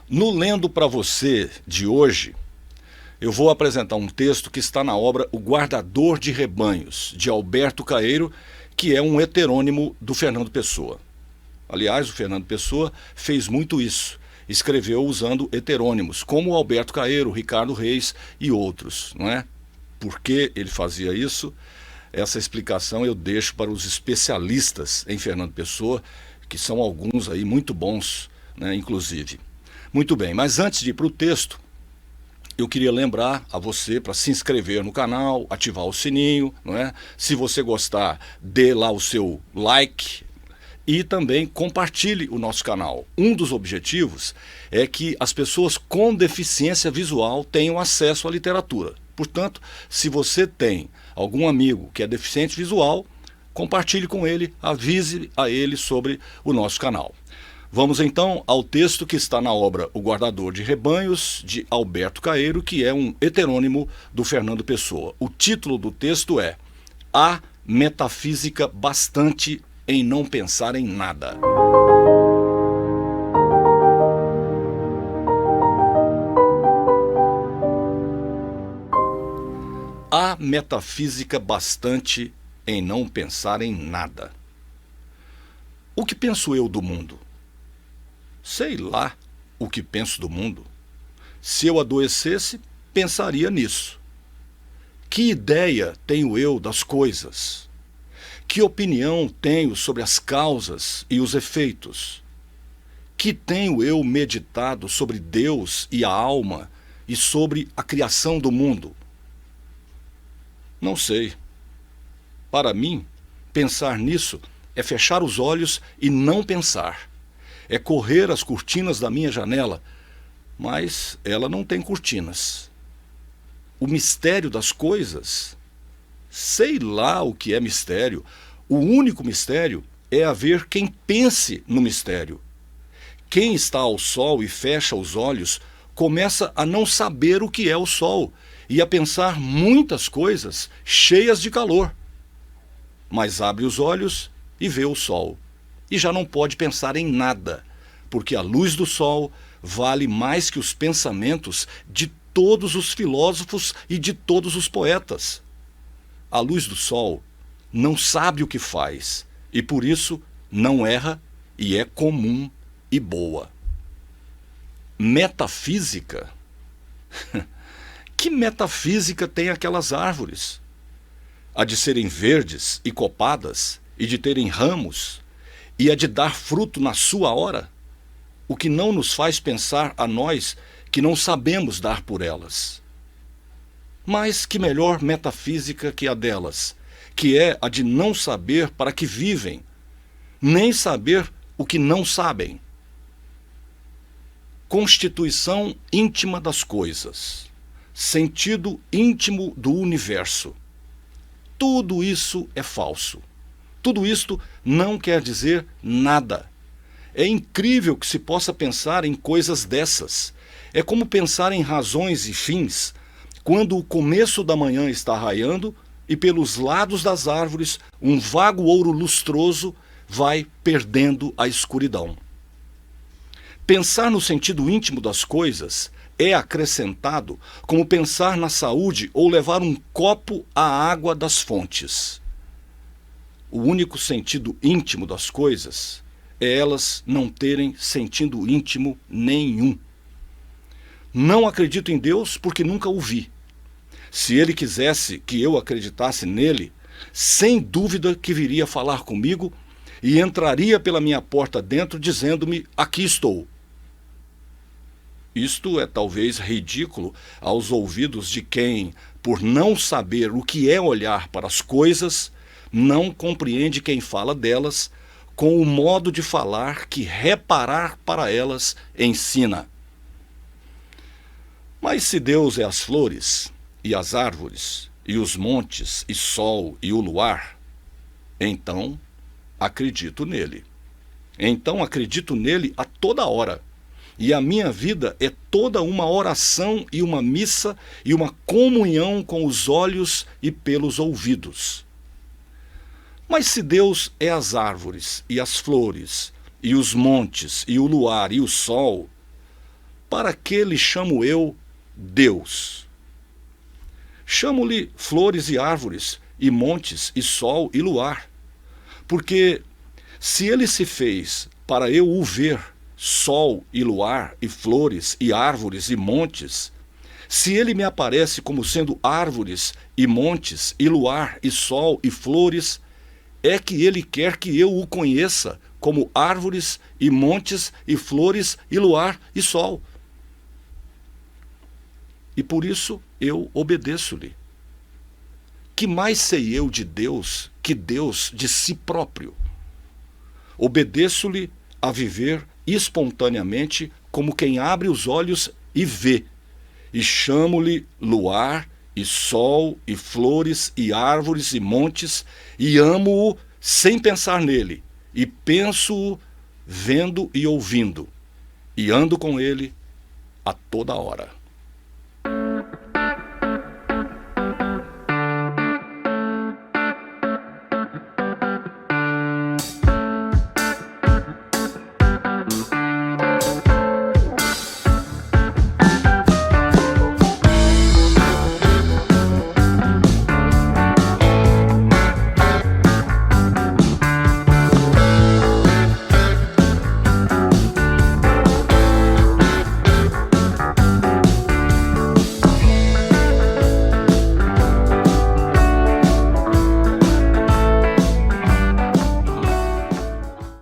No Lendo para Você de hoje, eu vou apresentar um texto que está na obra O Guardador de Rebanhos, de Alberto Caeiro, que é um heterônimo do Fernando Pessoa. Aliás, o Fernando Pessoa fez muito isso. Escreveu usando heterônimos, como o Alberto Caeiro, Ricardo Reis e outros, não é? Por que ele fazia isso? Essa explicação eu deixo para os especialistas em Fernando Pessoa, que são alguns aí muito bons, né, inclusive. Muito bem, mas antes de ir para o texto, eu queria lembrar a você para se inscrever no canal, ativar o sininho, não é? Se você gostar, dê lá o seu like e também compartilhe o nosso canal. Um dos objetivos é que as pessoas com deficiência visual tenham acesso à literatura. Portanto, se você tem algum amigo que é deficiente visual, compartilhe com ele, avise a ele sobre o nosso canal. Vamos então ao texto que está na obra O Guardador de Rebanhos, de Alberto Caeiro, que é um heterônimo do Fernando Pessoa. O título do texto é Há Metafísica Bastante em Não Pensar em Nada. Há metafísica bastante em não pensar em nada. O que penso eu do mundo? Sei lá o que penso do mundo. Se eu adoecesse, pensaria nisso. Que ideia tenho eu das coisas? Que opinião tenho sobre as causas e os efeitos? Que tenho eu meditado sobre Deus e a alma e sobre a criação do mundo? Não sei. Para mim, pensar nisso é fechar os olhos e não pensar. É correr as cortinas da minha janela, mas ela não tem cortinas. O mistério das coisas? Sei lá o que é mistério. O único mistério é haver quem pense no mistério. Quem está ao sol e fecha os olhos começa a não saber o que é o sol e a pensar muitas coisas cheias de calor. Mas abre os olhos e vê o sol. E já não pode pensar em nada, porque a luz do sol vale mais que os pensamentos de todos os filósofos e de todos os poetas. A luz do sol não sabe o que faz, e por isso não erra e é comum e boa. Metafísica? Que metafísica tem aquelas árvores? A de serem verdes e copadas, e de terem ramos, e a de dar fruto na sua hora? O que não nos faz pensar a nós que não sabemos dar por elas. Mas que melhor metafísica que a delas, que é a de não saber para que vivem, nem saber o que não sabem. Constituição íntima das coisas, sentido íntimo do universo. Tudo isso é falso. Tudo isto não quer dizer nada. É incrível que se possa pensar em coisas dessas. É como pensar em razões e fins, quando o começo da manhã está raiando e pelos lados das árvores um vago ouro lustroso vai perdendo a escuridão. Pensar no sentido íntimo das coisas é acrescentado como pensar na saúde ou levar um copo à água das fontes. O único sentido íntimo das coisas é elas não terem sentido íntimo nenhum. Não acredito em Deus porque nunca o vi. Se ele quisesse que eu acreditasse nele, sem dúvida que viria falar comigo e entraria pela minha porta dentro dizendo-me: aqui estou. Isto é talvez ridículo aos ouvidos de quem, por não saber o que é olhar para as coisas, não compreende quem fala delas com o modo de falar que reparar para elas ensina. Mas se Deus é as flores, e as árvores, e os montes, e sol, e o luar, então acredito nele. Então acredito nele a toda hora. E a minha vida é toda uma oração e uma missa e uma comunhão com os olhos e pelos ouvidos. Mas se Deus é as árvores e as flores, e os montes, e o luar, e o sol, para que lhe chamo eu Deus? Chamo-lhe flores e árvores, e montes, e sol e luar. Porque se ele se fez para eu o ver, sol e luar, e flores, e árvores, e montes, se ele me aparece como sendo árvores, e montes, e luar, e sol, e flores, é que ele quer que eu o conheça como árvores, e montes, e flores, e luar, e sol. E por isso eu obedeço-lhe. Que mais sei eu de Deus que Deus de si próprio? Obedeço-lhe a viver espontaneamente como quem abre os olhos e vê, e chamo-lhe luar, e sol, e flores, e árvores, e montes, e amo-o sem pensar nele, e penso-o vendo e ouvindo, e ando com ele a toda hora.